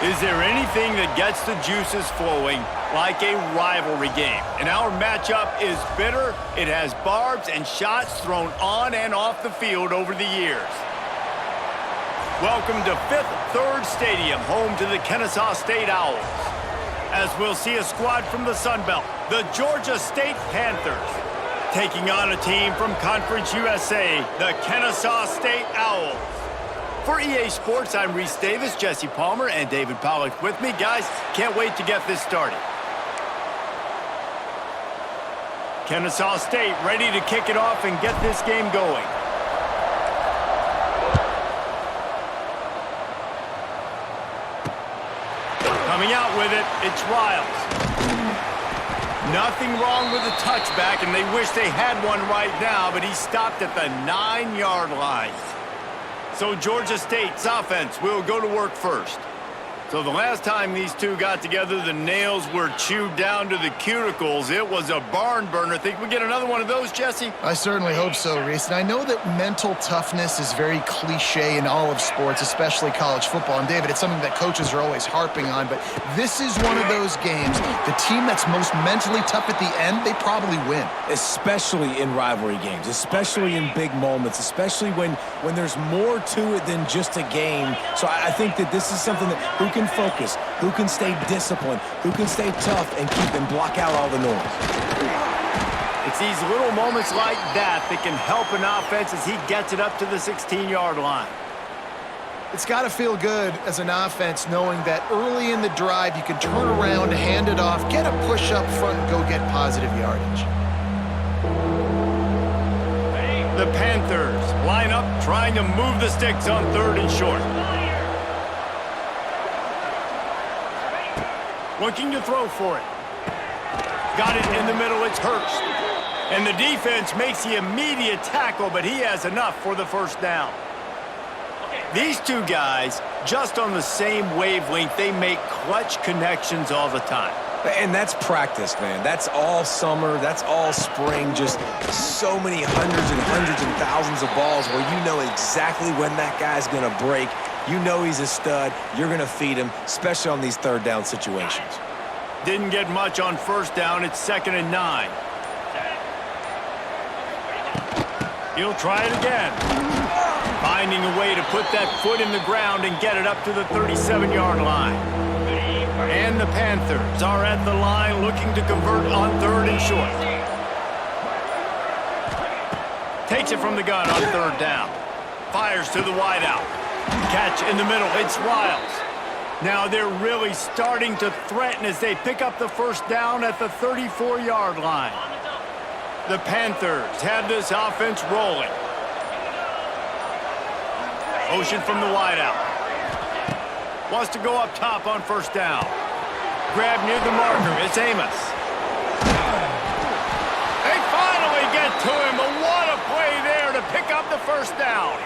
Is there anything that gets the juices flowing like a rivalry game? And our matchup is bitter. It has barbs and shots thrown on and off the field over the years. Welcome to Fifth Third Stadium, home to the Kennesaw State Owls. As we'll see a squad from the Sun Belt, the Georgia State Panthers, taking on a team from Conference USA, the Kennesaw State Owls. For EA Sports, I'm Reese Davis, Jesse Palmer, and David Pollack with me. Guys, can't wait to get this started. Kennesaw State ready to kick it off and get this game going. Coming out with it, it's Riles. Nothing wrong with the touchback, and they wish they had one right now, but he stopped at the 9-yard line. So Georgia State's offense will go to work first. So the last time these two got together, the nails were chewed down to the cuticles. It was a barn burner. Think we get another one of those, Jesse? I certainly hope so, Reese. And I know that mental toughness is very cliche in all of sports, especially college football. And David, it's something that coaches are always harping on. But this is one of those games. The team that's most mentally tough at the end, they probably win. Especially in rivalry games, especially in big moments, especially when there's more to it than just a game. So I think that this is something that who can focus, who can stay disciplined, who can stay tough and keep and block out all the noise. It's these little moments like that that can help an offense as he gets it up to the 16-yard line. It's got to feel good as an offense knowing that early in the drive you can turn around, hand it off, get a push up front, and go get positive yardage. The Panthers line up trying to move the sticks on 3rd and short. Looking to throw for it. Got it in the middle, it's Hurst. And the defense makes the immediate tackle, but he has enough for the first down. These two guys, just on the same wavelength, they make clutch connections all the time. And that's practice, man. That's all summer. That's all spring. Just so many hundreds and thousands of balls where you know exactly when that guy's going to break. You know he's a stud. You're going to feed him, especially on these 3rd down situations. Didn't get much on 1st down. It's 2nd and 9. He'll try it again. Finding a way to put that foot in the ground and get it up to the 37-yard line. And the Panthers are at the line looking to convert on 3rd and short. Takes it from the gun on 3rd down. Fires to the wideout. Catch in the middle, it's Riles. Now they're really starting to threaten as they pick up the first down at the 34-yard line. The Panthers have this offense rolling. Motion from the wideout. Wants to go up top on 1st down. Grab near the marker, it's Amos. They finally get to him, but what a play there to pick up the first down.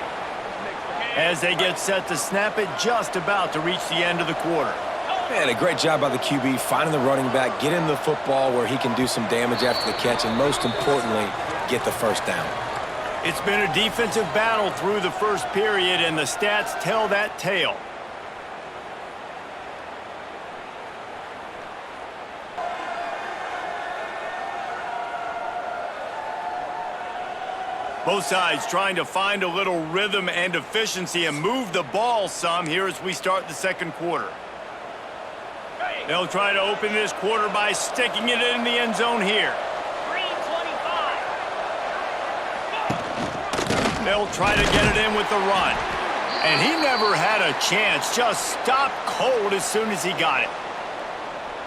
As they get set to snap it, just about to reach the end of the quarter. Man, a great job by the QB, finding the running back, getting the football where he can do some damage after the catch, and most importantly, get the first down. It's been a defensive battle through the first period, and the stats tell that tale. Both sides trying to find a little rhythm and efficiency and move the ball some here as we start the 2nd quarter. They'll try to open this quarter by sticking it in the end zone here. They'll try to get it in with the run. And he never had a chance, just stopped cold as soon as he got it.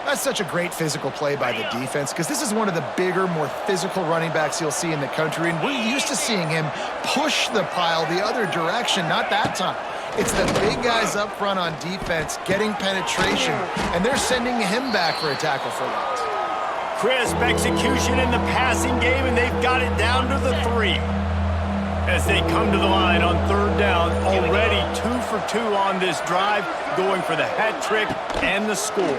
That's such a great physical play by the defense because this is one of the bigger, more physical running backs you'll see in the country, and we're used to seeing him push the pile the other direction, not that time. It's the big guys up front on defense getting penetration, and they're sending him back for a tackle for loss. Crisp execution in the passing game, and they've got it down to the 3. As they come to the line on 3rd down, already 2 for 2 on this drive, going for the hat trick and the score.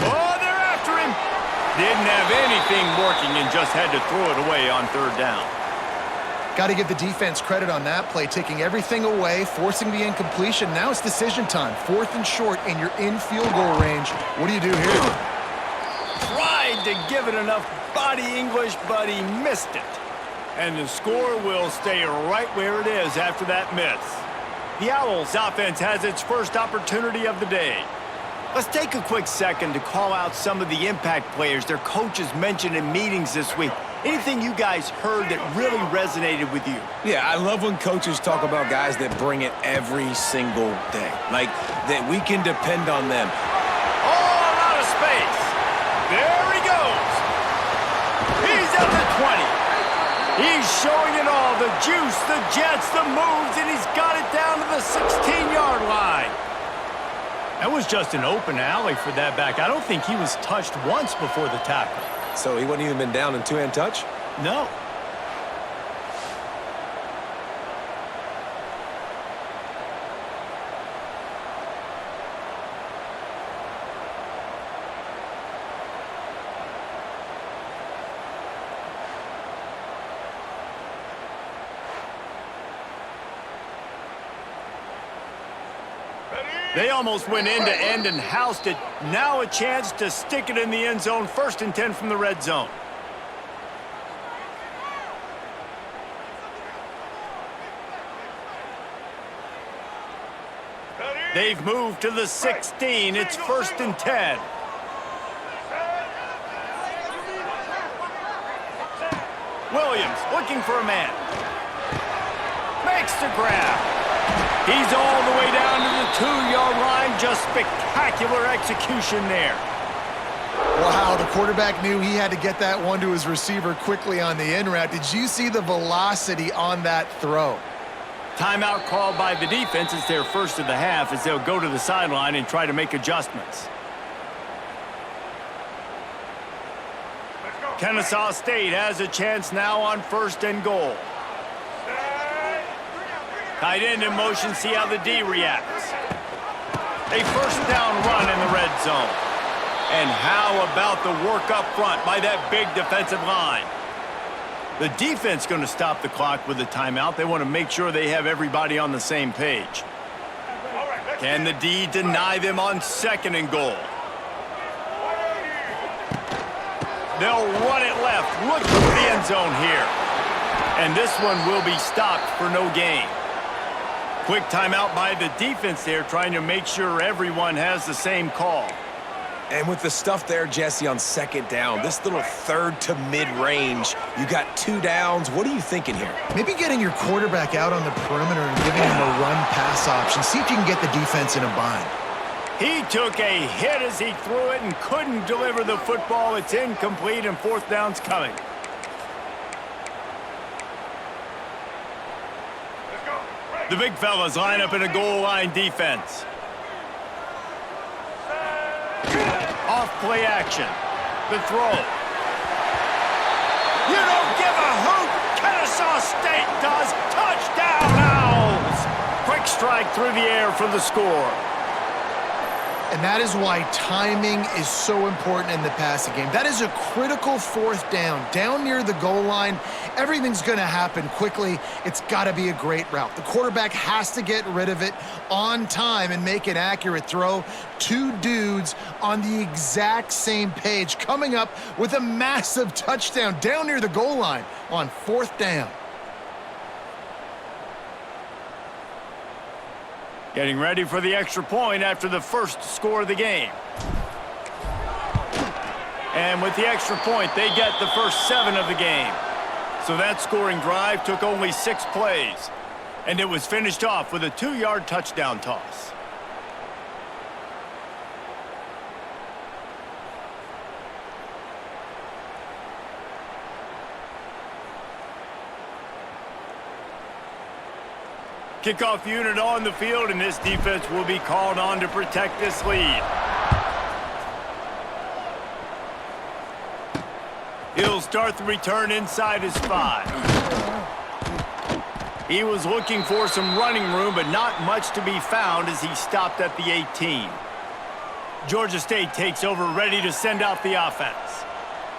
Oh, they're after him. Didn't have anything working and just had to throw it away on 3rd down. Got to give the defense credit on that play, taking everything away, forcing the incompletion. Now it's decision time. 4th and short, and you're in field goal range. What do you do here? Tried to give it enough body English, but he missed it. And the score will stay right where it is after that miss. The Owls offense has its first opportunity of the day. Let's take a quick second to call out some of the impact players their coaches mentioned in meetings this week. Anything you guys heard that really resonated with you? Yeah, I love when coaches talk about guys that bring it every single day. Like, that we can depend on them. All out of space. There he goes. He's at the 20. He's showing it all. The juice, the jets, the moves, and he's got it down to the 16-yard line. That was just an open alley for that back. I don't think he was touched once before the tackle. So he wouldn't even been down in two-hand touch? No. They almost went end-to-end and housed it. Now a chance to stick it in the end zone. 1st and 10 from the red zone. They've moved to the 16. It's 1st and 10. Williams looking for a man. Makes the grab. He's all the way down to the 2-yard line. Just spectacular execution there. Wow, the quarterback knew he had to get that one to his receiver quickly on the in route. Did you see the velocity on that throw? Timeout called by the defense. It's their first of the half as they'll go to the sideline and try to make adjustments. Kennesaw State has a chance now on 1st and goal. Tight end in motion, see how the D reacts. A 1st down run in the red zone. And how about the work up front by that big defensive line? The defense going to stop the clock with a timeout. They want to make sure they have everybody on the same page. Can the D deny them on 2nd and goal? They'll run it left, looking for the end zone here. And this one will be stopped for no gain. Quick timeout by the defense there, trying to make sure everyone has the same call. And with the stuff there, Jesse, on 2nd down, this little 3rd to mid-range, you got 2 downs. What are you thinking here? Maybe getting your quarterback out on the perimeter and giving him a run-pass option. See if you can get the defense in a bind. He took a hit as he threw it and couldn't deliver the football. It's incomplete and 4th down's coming. The big fellas line up in a goal line defense. Off play action. The throw. You don't give a hoot. Kennesaw State does. Touchdown, Owls. Quick strike through the air for the score. And that is why timing is so important in the passing game. That is a critical 4th down near the goal line. Everything's going to happen quickly. It's got to be a great route. The quarterback has to get rid of it on time and make an accurate throw. 2 dudes on the exact same page, coming up with a massive touchdown down near the goal line on 4th down. Getting ready for the extra point after the first score of the game. And with the extra point, they get the first 7 of the game. So that scoring drive took only 6 plays. And it was finished off with a 2-yard touchdown toss. Kickoff unit on the field, and this defense will be called on to protect this lead. He'll start the return inside his 5. He was looking for some running room, but not much to be found as he stopped at the 18. Georgia State takes over, ready to send out the offense.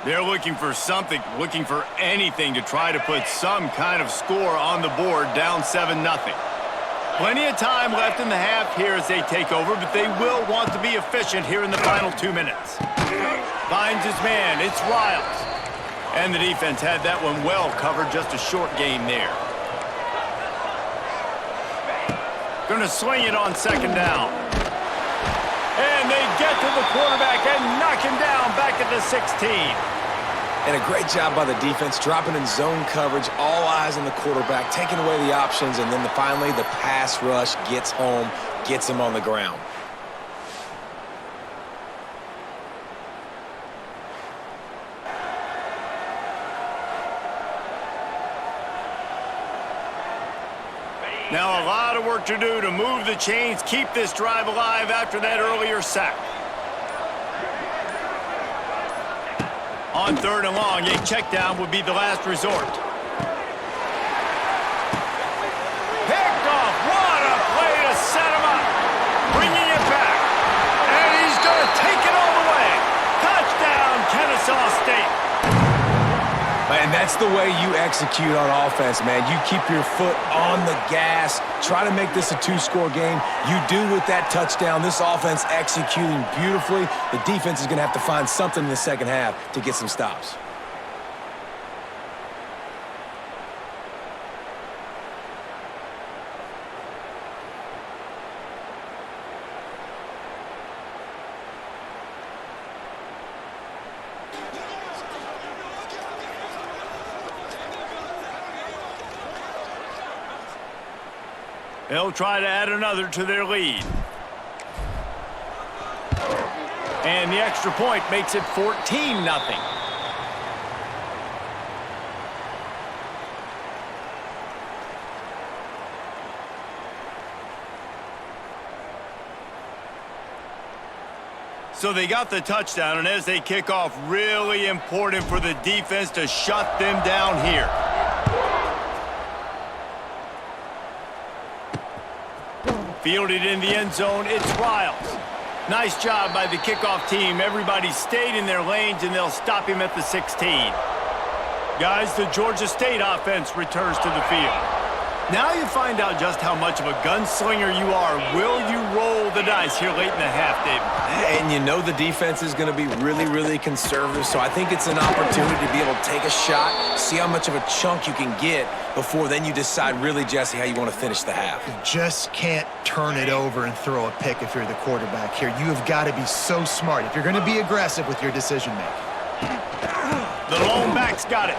They're looking for something, looking for anything to try to put some kind of score on the board, down 7-0. Plenty of time left in the half here as they take over, but they will want to be efficient here in the final 2 minutes. Finds his man, it's Riles. And the defense had that one well covered, just a short game there. Gonna swing it on 2nd down. And they get to the quarterback and knock him down back at the 16. And a great job by the defense, dropping in zone coverage, all eyes on the quarterback, taking away the options, and then finally the pass rush gets home, gets him on the ground. Now a lot of work to do to move the chains, keep this drive alive after that earlier sack. On 3rd and long, a check down would be the last resort. Picked off. What a play to set him up. Bringing it back. And he's going to take it all the way. Touchdown, Kennesaw State. And that's the way you execute on offense, man. You keep your foot on the gas, try to make this a 2-score game. You do with that touchdown. This offense executing beautifully. The defense is going to have to find something in the second half to get some stops. They'll try to add another to their lead. And the extra point makes it 14-0. So they got the touchdown, and as they kick off, really important for the defense to shut them down here. Fielded in the end zone, it's Riles. Nice job by the kickoff team. Everybody stayed in their lanes, and they'll stop him at the 16. Guys, the Georgia State offense returns to the field. Now you find out just how much of a gunslinger you are. Will you roll the dice here late in the half, David? And you know the defense is going to be really, really conservative, so I think it's an opportunity to be able to take a shot, see how much of a chunk you can get before then you decide really, Jesse, how you want to finish the half. You just can't turn it over and throw a pick if you're the quarterback here. You have got to be so smart if you're going to be aggressive with your decision-making. The lone back's got it.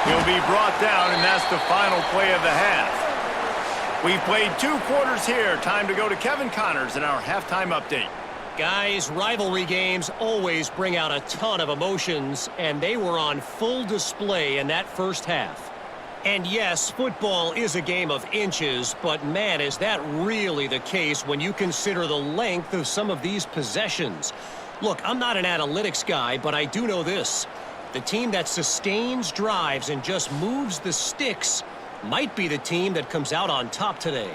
He'll be brought down, and that's the final play of the half. We've played 2 quarters here. Time to go to Kevin Connors in our halftime update. Guys, rivalry games always bring out a ton of emotions, and they were on full display in that first half. And yes, football is a game of inches, but man, is that really the case when you consider the length of some of these possessions. Look, I'm not an analytics guy, but I do know this. The team that sustains drives and just moves the sticks might be the team that comes out on top today.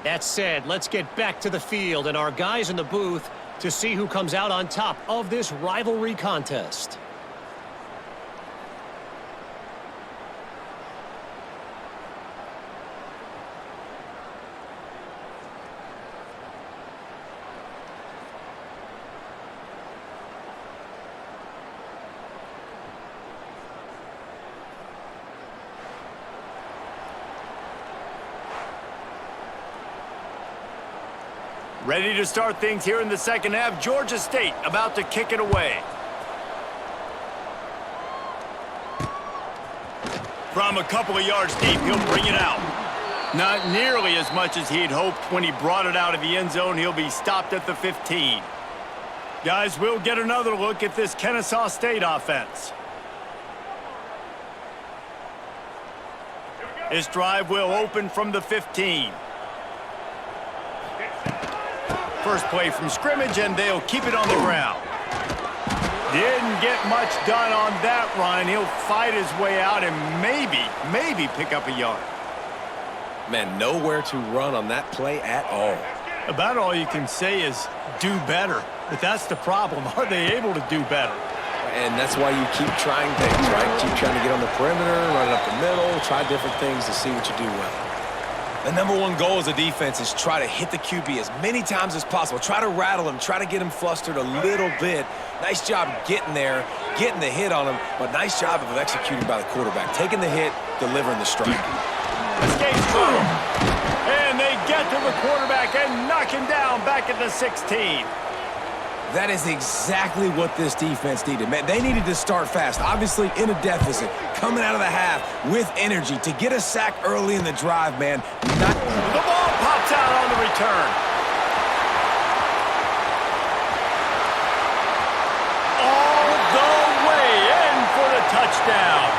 That said, let's get back to the field and our guys in the booth to see who comes out on top of this rivalry contest. Ready to start things here in the second half. Georgia State about to kick it away. From a couple of yards deep, he'll bring it out. Not nearly as much as he'd hoped when he brought it out of the end zone. He'll be stopped at the 15. Guys, we'll get another look at this Kennesaw State offense. This drive will open from the 15. First play from scrimmage, and they'll keep it on the ground. Didn't get much done on that run. He'll fight his way out and maybe pick up a yard. Man, nowhere to run on that play at all. About all you can say is do better. But that's the problem. Are they able to do better? And that's why you keep trying things, right? Keep trying to get on the perimeter, run it up the middle, try different things to see what you do well. The number one goal as a defense is try to hit the QB as many times as possible. Try to rattle him, try to get him flustered a little bit. Nice job getting there, getting the hit on him, but nice job of executing by the quarterback. Taking the hit, delivering the strike. Escapes from him. And they get to the quarterback and knock him down back at the 16. That is exactly what this defense needed. Man, they needed to start fast. Obviously in a deficit, coming out of the half with energy to get a sack early in the drive, man. The ball pops out on the return. All the way in for the touchdown.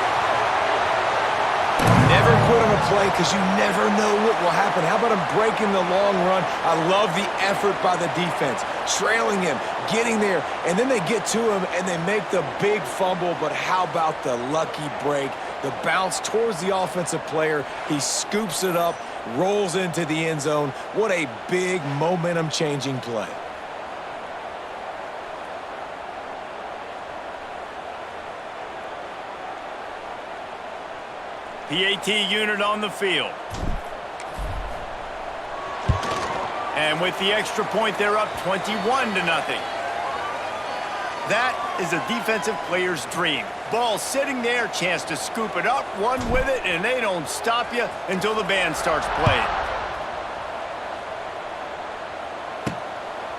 Never quit on a play because you never know what will happen. How about him breaking the long run? I love the effort by the defense. Trailing him, getting there, and then they get to him and they make the big fumble. But how about the lucky break? The bounce towards the offensive player. He scoops it up, rolls into the end zone. What a big momentum-changing play. PAT unit on the field. And with the extra point, they're up 21-0. That is a defensive player's dream. Ball sitting there, chance to scoop it up, run with it, and they don't stop you until the band starts playing.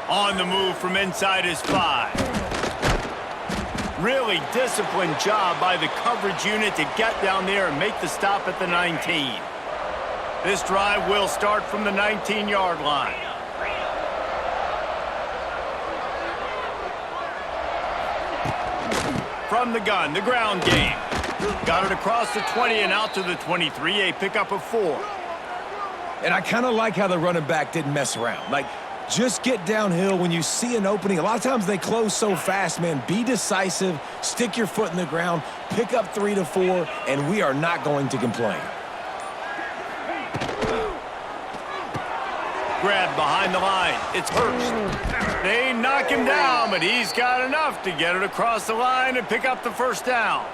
On the move from inside his 5. Really disciplined job by the coverage unit to get down there and make the stop at the 19. This drive will start from the 19-yard line. From the gun, the ground game. Got it across the 20 and out to the 23, a pickup of 4. And I kind of like how the running back didn't mess around. Like, just get downhill when you see an opening. A lot of times they close so fast, man. Be decisive, stick your foot in the ground, pick up 3 to 4, and we are not going to complain. Grab behind the line. It's Hurst. They knock him down, but he's got enough to get it across the line and pick up the first down.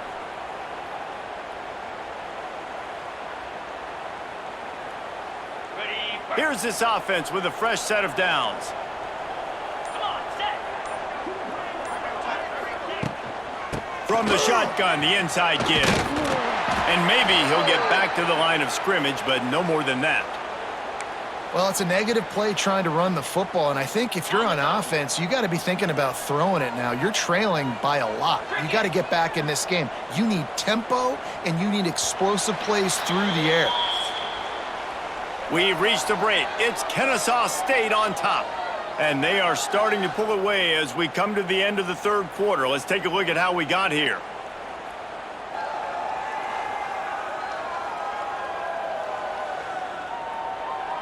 Here's this offense with a fresh set of downs. From the shotgun, the inside give. And maybe he'll get back to the line of scrimmage, but no more than that. Well, it's a negative play trying to run the football, and I think if you're on offense, you got to be thinking about throwing it now. You're trailing by a lot. You got to get back in this game. You need tempo, and you need explosive plays through the air. We've reached the break. It's Kennesaw State on top. And they are starting to pull away as we come to the end of the third quarter. Let's take a look at how we got here.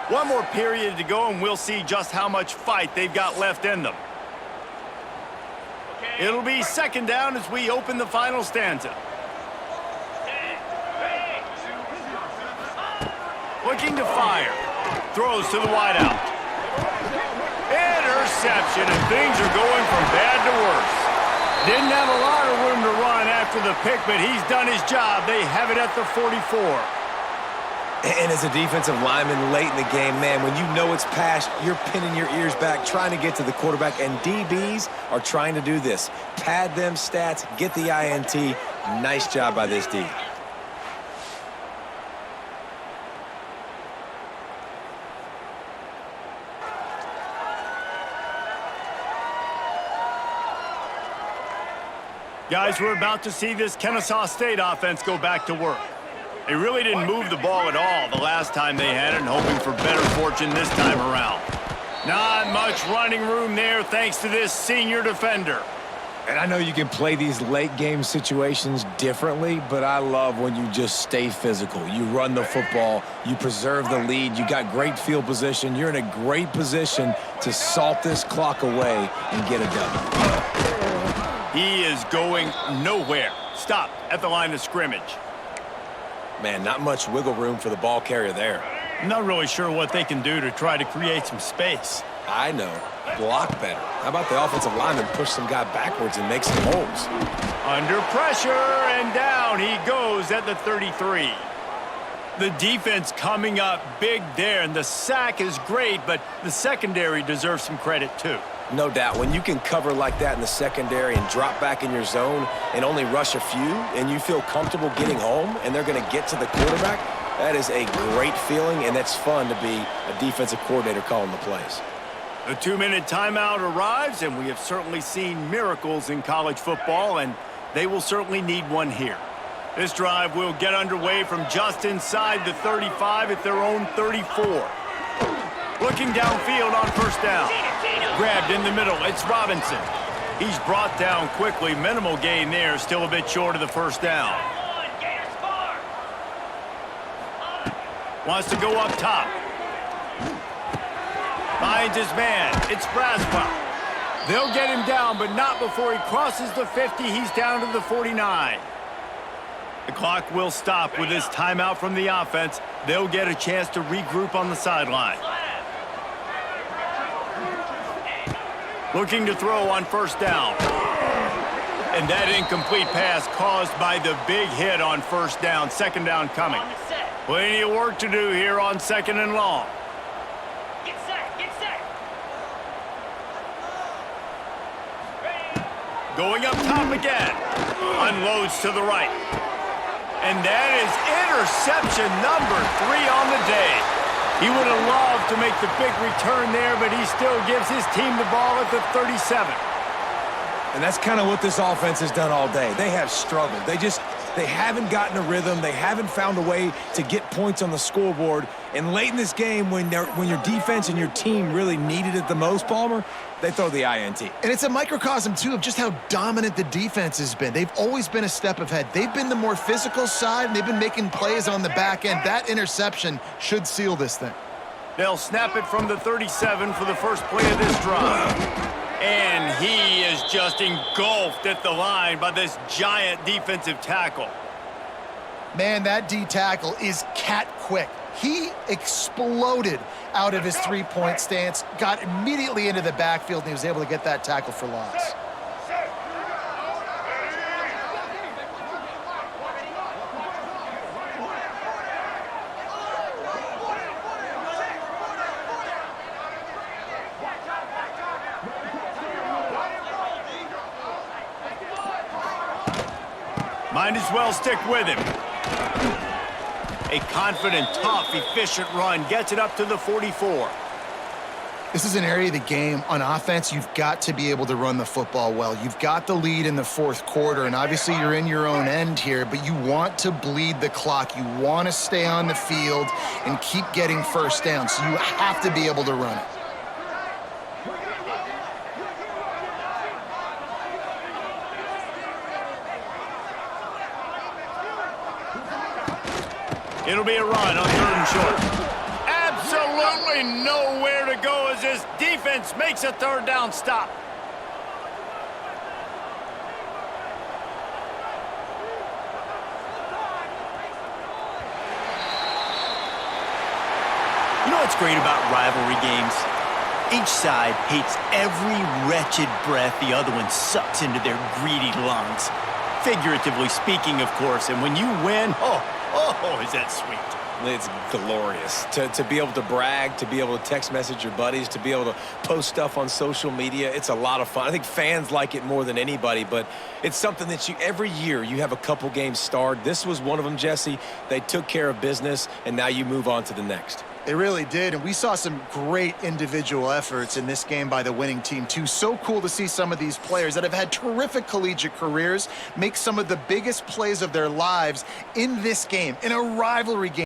One more period to go, and we'll see just how much fight they've got left in them. It'll be second down as we open the final stanza. Looking to fire. Throws to the wideout. Interception, and things are going from bad to worse. Didn't have a lot of room to run after the pick, but he's done his job. They have it at the 44. And as a defensive lineman late in the game, man, when you know it's past, you're pinning your ears back, trying to get to the quarterback, and DBs are trying to do this. Pad them stats, get the INT. Nice job by this D. Guys, we're about to see this Kennesaw State offense go back to work. They really didn't move the ball at all the last time they had it, and hoping for better fortune this time around. Not much running room there thanks to this senior defender. And I know you can play these late game situations differently, but I love when you just stay physical. You run the football, you preserve the lead, you got great field position, you're in a great position to salt this clock away and get it done. He is going nowhere. Stopped at the line of scrimmage. Man, not much wiggle room for the ball carrier there. I'm not really sure what they can do to try to create some space. I know. Block better. How about the offensive lineman push some guy backwards and make some holes? Under pressure, and down he goes at the 33. The defense coming up big there, and the sack is great, but the secondary deserves some credit too. No doubt. When you can cover like that in the secondary and drop back in your zone and only rush a few, and you feel comfortable getting home, and they're going to get to the quarterback, that is a great feeling, and it's fun to be a defensive coordinator calling the plays. The 2-minute timeout arrives, and we have certainly seen miracles in college football, and they will certainly need one here. This drive will get underway from just inside the 35 at their own 34. Looking downfield on first down. Grabbed in the middle, it's Robinson. He's brought down quickly. Minimal gain there, still a bit short of the first down. Wants to go up top. Finds his man, it's Braswell. They'll get him down, but not before he crosses the 50. He's down to the 49. The clock will stop with this timeout from the offense. They'll get a chance to regroup on the sideline. Looking to throw on first down. And that incomplete pass caused by the big hit on first down. Second down coming. Plenty of work to do here on second and long. Get set, get set. Going up top again. Unloads to the right. And that is interception number 3 on the day. He would have loved to make the big return there, but he still gives his team the ball at the 37. And that's kind of what this offense has done all day. They have struggled. They haven't gotten a rhythm. They haven't found a way to get points on the scoreboard. And late in this game, when your defense and your team really needed it the most, Palmer, they throw the INT. And it's a microcosm, too, of just how dominant the defense has been. They've always been a step ahead. They've been the more physical side, and they've been making plays on the back end. That interception should seal this thing. They'll snap it from the 37 for the first play of this drive. And he is just engulfed at the line by this giant defensive tackle. Man, that D tackle is cat quick. He exploded out of his three-point stance, got immediately into the backfield, and he was able to get that tackle for loss. Might as well stick with him. A confident, tough, efficient run gets it up to the 44. This is an area of the game on offense you've got to be able to run the football well. You've got the lead in the fourth quarter, and obviously you're in your own end here, but you want to bleed the clock. You want to stay on the field and keep getting first down, so you have to be able to run it. It'll be a run on third and short. Absolutely nowhere to go as this defense makes a third down stop. You know what's great about rivalry games? Each side hates every wretched breath the other one sucks into their greedy lungs. Figuratively speaking, of course, and when you win, oh, is that sweet. It's glorious to be able to brag, to be able to text message your buddies, to be able to post stuff on social media. It's a lot of fun. I think fans like it more than anybody, but it's something that every year you have a couple games starred. This was one of them, Jesse. They took care of business, and now you move on to the next. They really did, and we saw some great individual efforts in this game by the winning team, too. So cool to see some of these players that have had terrific collegiate careers make some of the biggest plays of their lives in this game, in a rivalry game.